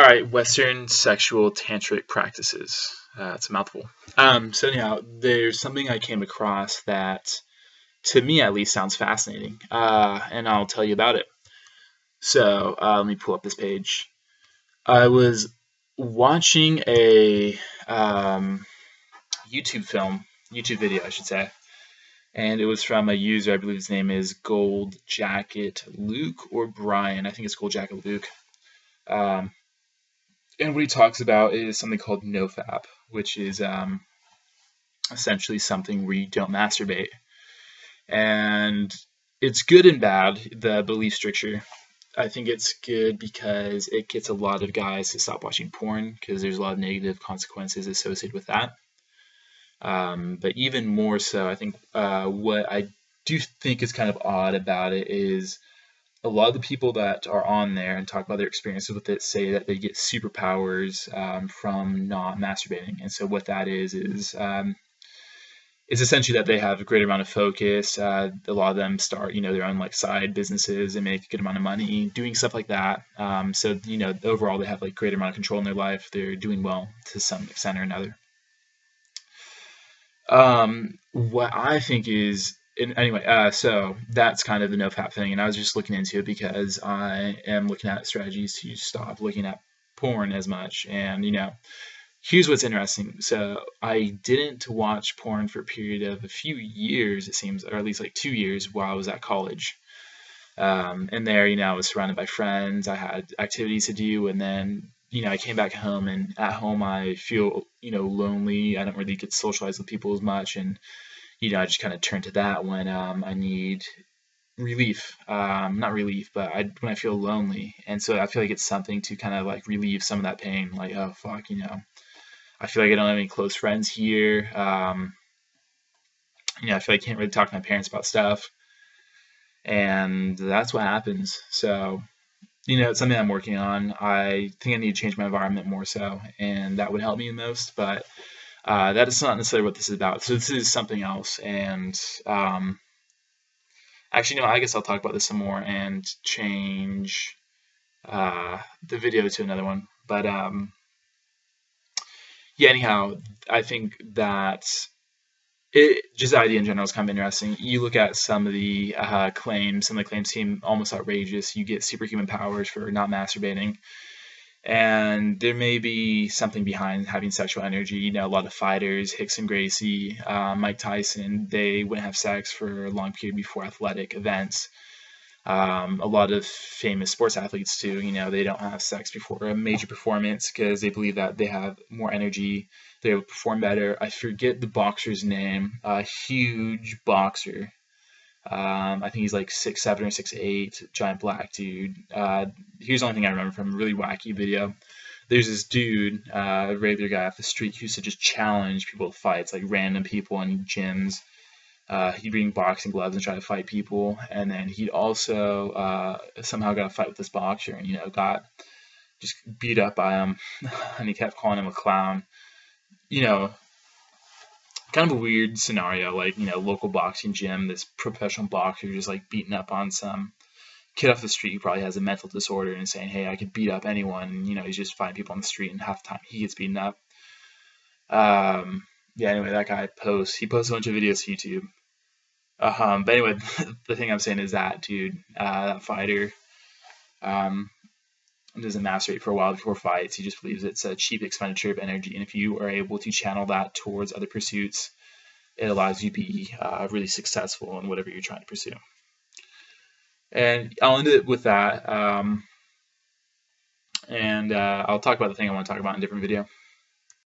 All right, Western sexual tantric practices. It's a mouthful. So anyhow, there's something I came across that, to me at least, sounds fascinating, and I'll tell you about it. So let me pull up this page. I was watching a YouTube video, I should say, and it was from a user. I believe his name is Gold Jacket Luke or Brian. I think it's Gold Jacket Luke. And what he talks about is something called NoFap, which is essentially something where you don't masturbate. And it's good and bad, the belief structure. I think it's good because it gets a lot of guys to stop watching porn because there's a lot of negative consequences associated with that. But even more so, I think what I do think is kind of odd about it is a lot of the people that are on there and talk about their experiences with it say that they get superpowers from not masturbating. And so what that is essentially that they have a greater amount of focus. A lot of them start, their own like side businesses and make a good amount of money doing stuff like that. So overall they have like greater amount of control in their life. They're doing well to some extent or another. What I think is, anyway, so that's kind of the NoFap thing, and I was just looking into it because I am looking at strategies to stop looking at porn as much. And here's what's interesting. So I didn't watch porn for a period of a few years, it seems, or at least like 2 years while I was at college. And there, I was surrounded by friends. I had activities to do, and then I came back home, and at home I feel lonely. I don't really get to socialize with people as much, and I just kind of turn to that when I need relief. Not relief, but when I feel lonely. And so I feel like it's something to kind of like relieve some of that pain. Like, oh fuck, I feel like I don't have any close friends here. I feel like I can't really talk to my parents about stuff. And that's what happens. So, it's something I'm working on. I think I need to change my environment more so, and that would help me the most. But that is not necessarily what this is about. So this is something else. And actually, no, I guess I'll talk about this some more and change the video to another one. But yeah, anyhow, I think that just the idea in general is kind of interesting. You look at some of the claims. Some of the claims seem almost outrageous. You get superhuman powers for not masturbating. And there may be something behind having sexual energy. A lot of fighters, Rickson Gracie, Mike Tyson, they wouldn't have sex for a long period before athletic events. A lot of famous sports athletes too, they don't have sex before a major performance because they believe that they have more energy, they will perform better. I forget the boxer's name, a huge boxer. I think he's like 6'7" or 6'8", giant black dude. Here's the only thing I remember from a really wacky video. There's this dude, a regular guy off the street, who used to just challenge people to fights, like random people in gyms. He'd bring boxing gloves and try to fight people, and then he'd also somehow got a fight with this boxer, and got just beat up by him, and he kept calling him a clown. Kind of a weird scenario, like local boxing gym, this professional boxer just like beating up on some kid off the street who probably has a mental disorder and saying, "Hey, I could beat up anyone." And, he's just fighting people on the street, and half the time he gets beaten up. Yeah. Anyway, that guy posts a bunch of videos to YouTube. But anyway, the thing I'm saying is that dude, that fighter, doesn't masturbate for a while before fights. He just believes it's a cheap expenditure of energy, and if you are able to channel that towards other pursuits, it allows you to be really successful in whatever you're trying to pursue. And I'll end it with that, and I'll talk about the thing I want to talk about in a different video.